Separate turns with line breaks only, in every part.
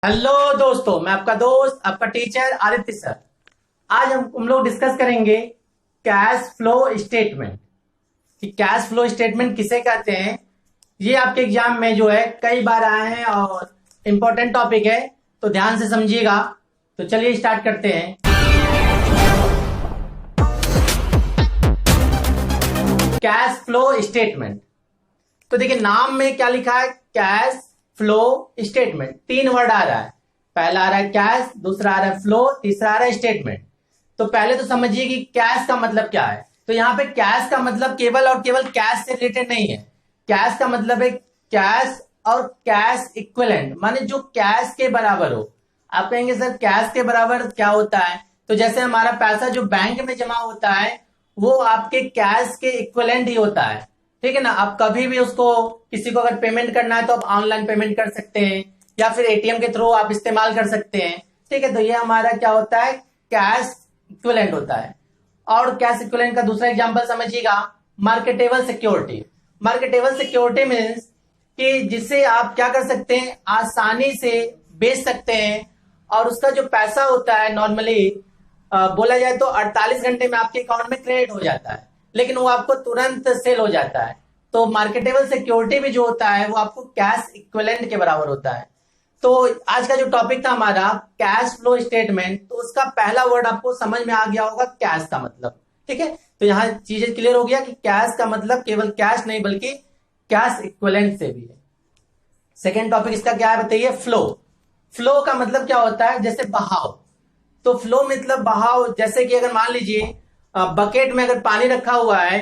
Hello दोस्तों, मैं आपका दोस्त आपका टीचर आदित्य सर। आज हम लोग डिस्कस करेंगे कैश फ्लो स्टेटमेंट कि कैश फ्लो स्टेटमेंट किसे कहते हैं। ये आपके एग्जाम में जो है कई बार आए हैं और इंपॉर्टेंट टॉपिक है, तो ध्यान से समझिएगा। तो चलिए स्टार्ट करते हैं। कैश फ्लो स्टेटमेंट, तो देखिए नाम में क्या लिखा है, कैश फ्लो स्टेटमेंट। तीन वर्ड आ रहा है, पहला आ रहा है कैश, दूसरा आ रहा है फ्लो, तीसरा आ रहा है स्टेटमेंट। तो पहले तो समझिए कि कैश का मतलब क्या है। तो यहाँ पे कैश का मतलब केवल और केवल कैश से रिलेटेड नहीं है। कैश का मतलब है कैश और कैश इक्विवेलेंट, माने जो कैश के बराबर हो। आप कहेंगे सर कैश के बराबर क्या होता है? तो जैसे हमारा पैसा जो बैंक में जमा होता है वो आपके कैश के इक्विवेलेंट ही होता है, ठीक है ना। आप कभी भी उसको किसी को अगर पेमेंट करना है तो आप ऑनलाइन पेमेंट कर सकते हैं या फिर एटीएम के थ्रू आप इस्तेमाल कर सकते हैं, ठीक है। तो ये हमारा क्या होता है, कैश इक्विवेलेंट होता है। और कैश इक्विवेलेंट का दूसरा एग्जांपल समझिएगा, marketable security. Marketable security means कि जिसे आप क्या कर सकते हैं, आसानी से बेच सकते हैं और उसका जो पैसा होता है नॉर्मली बोला जाए तो 48 घंटे में आपके अकाउंट में क्रेडिट हो जाता है, लेकिन वो आपको तुरंत सेल हो जाता है। तो मार्केटेबल सिक्योरिटी भी जो होता है वो आपको कैश इक्विवेलेंट के बराबर होता है। तो आज का जो टॉपिक था हमारा कैश फ्लो स्टेटमेंट, तो उसका पहला वर्ड आपको समझ में आ गया होगा, कैश का मतलब, ठीक है। तो यहाँ चीजें क्लियर हो गया कि कैश का मतलब केवल कैश नहीं बल्कि कैश इक्विवेलेंट से भी है। सेकेंड टॉपिक इसका क्या है बताइए, फ्लो। फ्लो का मतलब क्या होता है, जैसे बहाव। तो फ्लो मतलब बहाव, जैसे कि अगर मान लीजिए बकेट में अगर पानी रखा हुआ है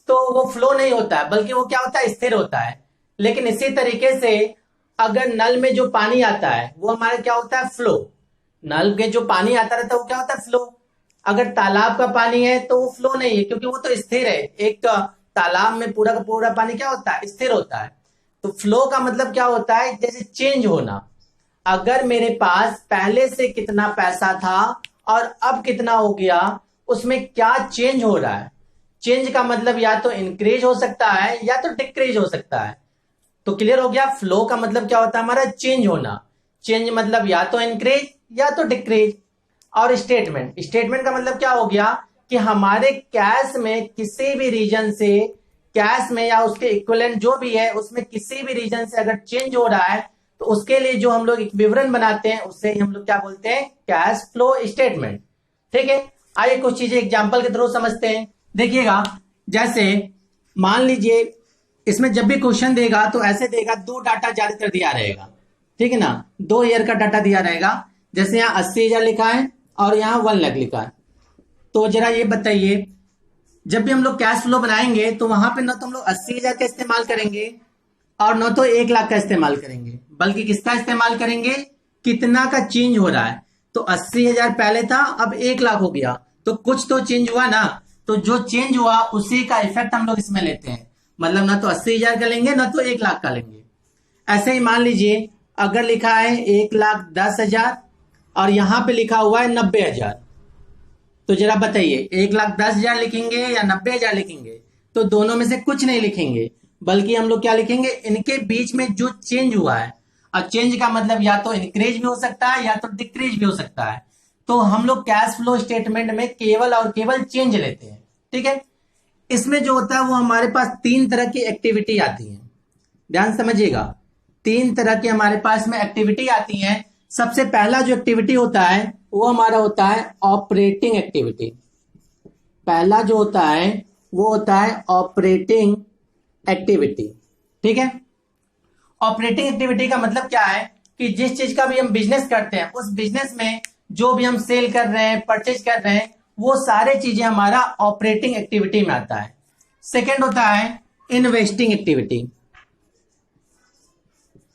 तो वो फ्लो नहीं होता है बल्कि वो क्या होता है, स्थिर होता है। लेकिन इसी तरीके से अगर नल में जो पानी आता है वो हमारा क्या होता है, फ्लो। नल में जो पानी आता रहता है वो क्या होता है, फ्लो। अगर तालाब का पानी है तो वो फ्लो नहीं है क्योंकि वो तो स्थिर है। एक तालाब में पूरा का पूरा पानी क्या होता है, स्थिर होता है। तो फ्लो का मतलब क्या होता है, जैसे चेंज होना। अगर मेरे पास पहले से कितना पैसा था और अब कितना हो गया, उसमें क्या चेंज हो रहा है। चेंज का मतलब या तो इंक्रीज हो सकता है या तो डिक्रीज हो सकता है। तो क्लियर हो गया, फ्लो का मतलब क्या होता है हमारा, चेंज होना। चेंज मतलब या तो इंक्रीज या तो डिक्रीज। और स्टेटमेंट, स्टेटमेंट का मतलब क्या हो गया कि हमारे कैश में किसी भी रीजन से, कैश में या उसके इक्विवेलेंट जो भी है उसमें किसी भी रीजन से अगर चेंज हो रहा है तो उसके लिए जो हम लोग एक विवरण बनाते हैं उससे हम लोग क्या बोलते हैं, कैश फ्लो स्टेटमेंट, ठीक है। आइए कुछ चीजें एग्जांपल के थ्रू समझते हैं। देखिएगा, जैसे मान लीजिए इसमें जब भी क्वेश्चन देगा तो ऐसे देगा, दो डाटा ज्यादातर दिया रहेगा, ठीक है ना। 2 ईयर का डाटा दिया रहेगा। जैसे यहाँ 80,000 लिखा है और यहाँ 1 लाख लिखा है। तो जरा ये बताइए, जब भी हम लोग कैश फ्लो बनाएंगे तो वहां पे ना तो हम लोग 80,000 का इस्तेमाल करेंगे और न तो 1 लाख का इस्तेमाल करेंगे, बल्कि किसका इस्तेमाल करेंगे, कितना का चेंज हो रहा है। तो 80,000 पहले था, अब 1 लाख हो गया, तो कुछ तो चेंज हुआ ना। तो जो चेंज हुआ उसी का इफेक्ट हम लोग इसमें लेते हैं। मतलब ना तो 80,000 का लेंगे ना तो 1 लाख का लेंगे। ऐसे ही मान लीजिए अगर लिखा है 1,10,000 और यहां पे लिखा हुआ है 90,000, तो जरा बताइए 1,10,000 लिखेंगे या 90,000 लिखेंगे? तो दोनों में से कुछ नहीं लिखेंगे, बल्कि हम लोग क्या लिखेंगे, इनके बीच में जो चेंज हुआ है। और चेंज का मतलब या तो इंक्रीज भी हो सकता है या तो डिक्रीज भी हो सकता है। तो हम लोग कैश फ्लो स्टेटमेंट में केवल और केवल चेंज लेते हैं, ठीक है। इसमें जो होता है वो हमारे पास 3 तरह की एक्टिविटी आती है, ध्यान समझिएगा। 3 तरह की हमारे पास में एक्टिविटी आती है। सबसे पहला जो एक्टिविटी होता है वो हमारा होता है ऑपरेटिंग एक्टिविटी। पहला जो होता है वो होता है ऑपरेटिंग एक्टिविटी, ठीक है। ऑपरेटिंग एक्टिविटी का मतलब क्या है कि जिस चीज का भी हम बिजनेस करते हैं उस बिजनेस में जो भी हम सेल कर रहे हैं, परचेज कर रहे हैं, वो सारे चीजें हमारा ऑपरेटिंग एक्टिविटी में आता है। सेकंड होता है इन्वेस्टिंग एक्टिविटी।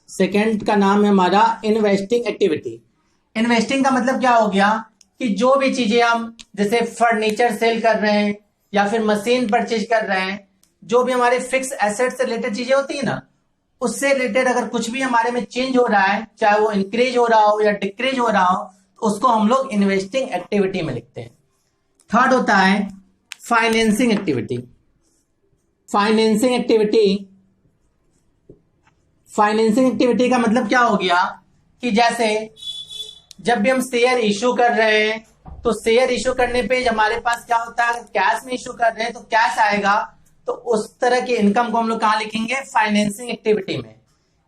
सेकंड का नाम है हमारा इन्वेस्टिंग एक्टिविटी। इन्वेस्टिंग का मतलब क्या हो गया कि जो भी चीजें हम जैसे फर्नीचर सेल कर रहे हैं या फिर मशीन परचेज कर रहे हैं, जो भी हमारे फिक्स एसेट से रिलेटेड चीजें होती है ना, उससे रिलेटेड अगर कुछ भी हमारे में चेंज हो रहा है, चाहे वो इंक्रीज हो रहा हो या डिक्रीज हो रहा हो, तो उसको हम लोग इन्वेस्टिंग एक्टिविटी में लिखते हैं। थर्ड होता है financing activity. Financing activity, financing activity का मतलब क्या हो गया कि जैसे जब भी हम शेयर इशू कर रहे हैं तो शेयर इशू करने पे हमारे पास क्या होता है, कैश में इशू कर रहे हैं तो कैश आएगा, तो उस तरह की इनकम को हम लोग कहाँ लिखेंगे, फाइनेंसिंग एक्टिविटी में।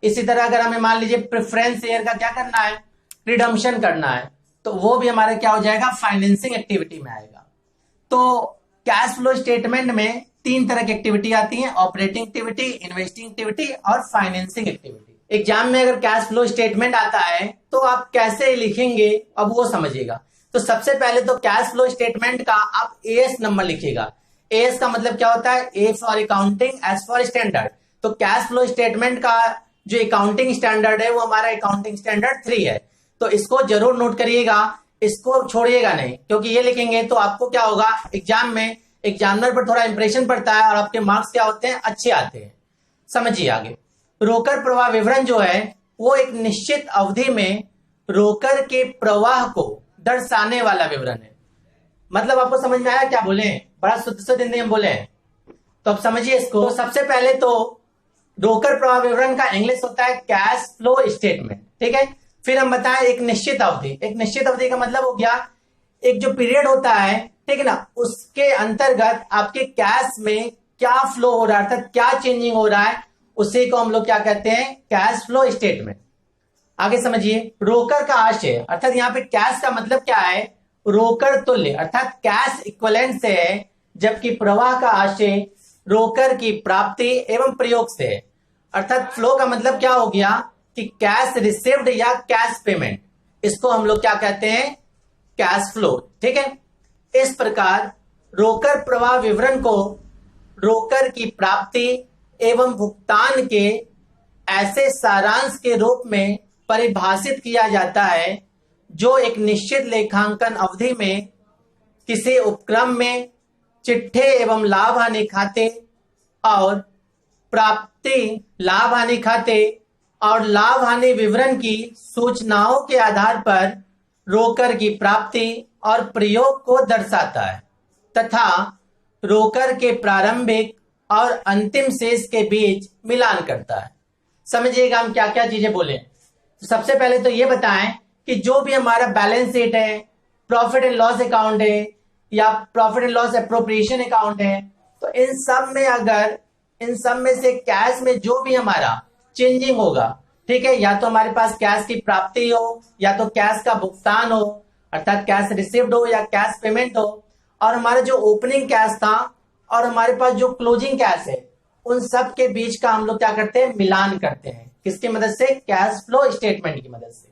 इसी तरह अगर हमें मान लीजिए प्रेफरेंस शेयर का क्या करना है, रिडम्पशन करना है, तो वो भी हमारा क्या हो जाएगा, फाइनेंसिंग एक्टिविटी में आएगा। तो कैश फ्लो स्टेटमेंट में तीन तरह की एक्टिविटी आती है, ऑपरेटिंग एक्टिविटी, इन्वेस्टिंग एक्टिविटी और फाइनेंसिंग एक्टिविटी। एग्जाम में अगर कैश फ्लो स्टेटमेंट आता है तो आप कैसे लिखेंगे अब वो समझिएगा। तो सबसे पहले तो कैश फ्लो स्टेटमेंट का आप एएस नंबर लिखिएगा। एएस का मतलब क्या होता है, A for accounting, S for standard. तो कैश फ्लो स्टेटमेंट का जो अकाउंटिंग स्टैंडर्ड है वो हमारा अकाउंटिंग स्टैंडर्ड 3 है। तो इसको जरूर नोट करिएगा, इसको छोड़िएगा नहीं, क्योंकि ये लिखेंगे तो आपको क्या होगा, एग्जाम में एग्जामिनर पर थोड़ा इंप्रेशन पड़ता है और आपके मार्क्स क्या होते हैं, अच्छे आते हैं। समझिए आगे। रोकड़ प्रवाह विवरण जो है वो एक निश्चित अवधि में रोकड़ के प्रवाह को दर्शाने वाला विवरण है। मतलब आपको समझ में आया क्या बोले, बड़ा शुद्ध हिंदी में बोले, तो अब समझिए इसको। तो सबसे पहले तो रोकड़ प्रवाह विवरण का इंग्लिश होता है कैश फ्लो स्टेटमेंट, ठीक है। फिर हम बताएं एक निश्चित अवधि। एक निश्चित अवधि का मतलब हो गया एक जो पीरियड होता है, ठीक है ना, उसके अंतर्गत आपके कैश में क्या फ्लो हो रहा है, अर्थात क्या चेंजिंग हो रहा है, उसी को हम लोग क्या कहते हैं, कैश फ्लो स्टेटमेंट। आगे समझिए। रोकड़ का आशय, अर्थात यहाँ पे कैश का मतलब क्या है, रोकड़ तुल्य, अर्थात कैश इक्विवेलेंट से है, जबकि प्रवाह का आशय रोकड़ की प्राप्ति एवं प्रयोग से है। अर्थात फ्लो का मतलब क्या हो गया कि कैश रिसीव्ड या कैश पेमेंट, इसको हम लोग क्या कहते हैं, कैश फ्लो, ठीक है। इस प्रकार रोकड़ प्रवाह विवरण को रोकड़ की प्राप्ति एवं भुगतान के ऐसे सारांश के रूप में परिभाषित किया जाता है जो एक निश्चित लेखांकन अवधि में किसी उपक्रम में चिट्ठे एवं लाभ हानि खाते और प्राप्ति लाभ हानि खाते और लाभ हानि विवरण की सूचनाओं के आधार पर रोकड़ की प्राप्ति और प्रयोग को दर्शाता है तथा रोकड़ के प्रारंभिक और अंतिम शेष के बीच मिलान करता है। समझिएगा हम क्या क्या चीजें बोले। तो सबसे पहले तो ये बताएं कि जो भी हमारा बैलेंस शीट है, प्रॉफिट एंड लॉस अकाउंट है या profit and loss appropriation account है, तो इन सब में अगर इन सब में से कैश में जो भी हमारा चेंजिंग होगा, ठीक है, या तो हमारे पास कैश की प्राप्ति हो या तो कैश का भुगतान हो, अर्थात कैश रिसीव्ड हो या कैश पेमेंट हो, और हमारा जो ओपनिंग कैश था और हमारे पास जो क्लोजिंग कैश है, उन सब के बीच का हम लोग क्या करते हैं, मिलान करते हैं। किसकी मदद से, कैश फ्लो स्टेटमेंट की मदद से।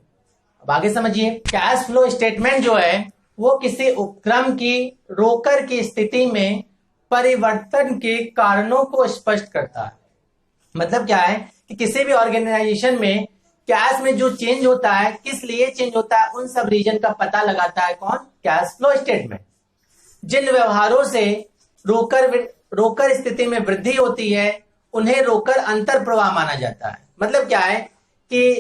अब आगे समझिए। कैश फ्लो स्टेटमेंट जो है वो किसी उपक्रम की रोकड़ की स्थिति में परिवर्तन के कारणों को स्पष्ट करता है। मतलब क्या है कि किसी भी ऑर्गेनाइजेशन में कैश में जो चेंज होता है, किस लिए चेंज होता है, उन सब रीजन का पता लगाता है कौन, कैश फ्लो स्टेटमेंट। जिन व्यवहारों से रोकड़ स्थिति में वृद्धि होती है उन्हें रोकड़ अंतर प्रवाह माना जाता है। मतलब क्या है कि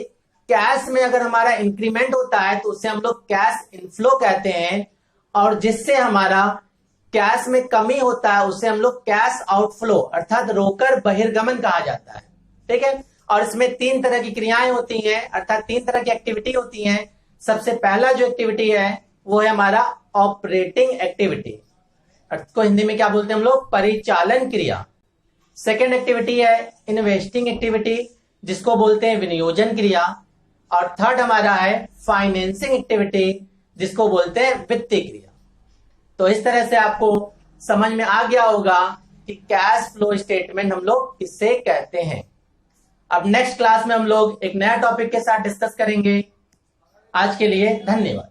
कैश में अगर हमारा इंक्रीमेंट होता है तो उसे हम लोग कैश इनफ्लो कहते हैं, और जिससे हमारा कैश में कमी होता है उसे हम लोग कैश आउटफ्लो अर्थात रोकड़ बहिर्गमन कहा जाता है, ठीक है। और इसमें 3 तरह की क्रियाएं होती हैं, अर्थात 3 तरह की एक्टिविटी होती हैं। सबसे पहला जो एक्टिविटी है वो है हमारा ऑपरेटिंग एक्टिविटी, को हिंदी में क्या बोलते हैं हम लोग, परिचालन क्रिया। सेकेंड एक्टिविटी है इन्वेस्टिंग एक्टिविटी, जिसको बोलते हैं विनियोजन क्रिया। और थर्ड हमारा है फाइनेंसिंग एक्टिविटी, जिसको बोलते हैं वित्तीय क्रिया। तो इस तरह से आपको समझ में आ गया होगा कि कैश फ्लो स्टेटमेंट हम लोग किससे कहते हैं। अब नेक्स्ट क्लास में हम लोग एक नया टॉपिक के साथ डिस्कस करेंगे। आज के लिए धन्यवाद।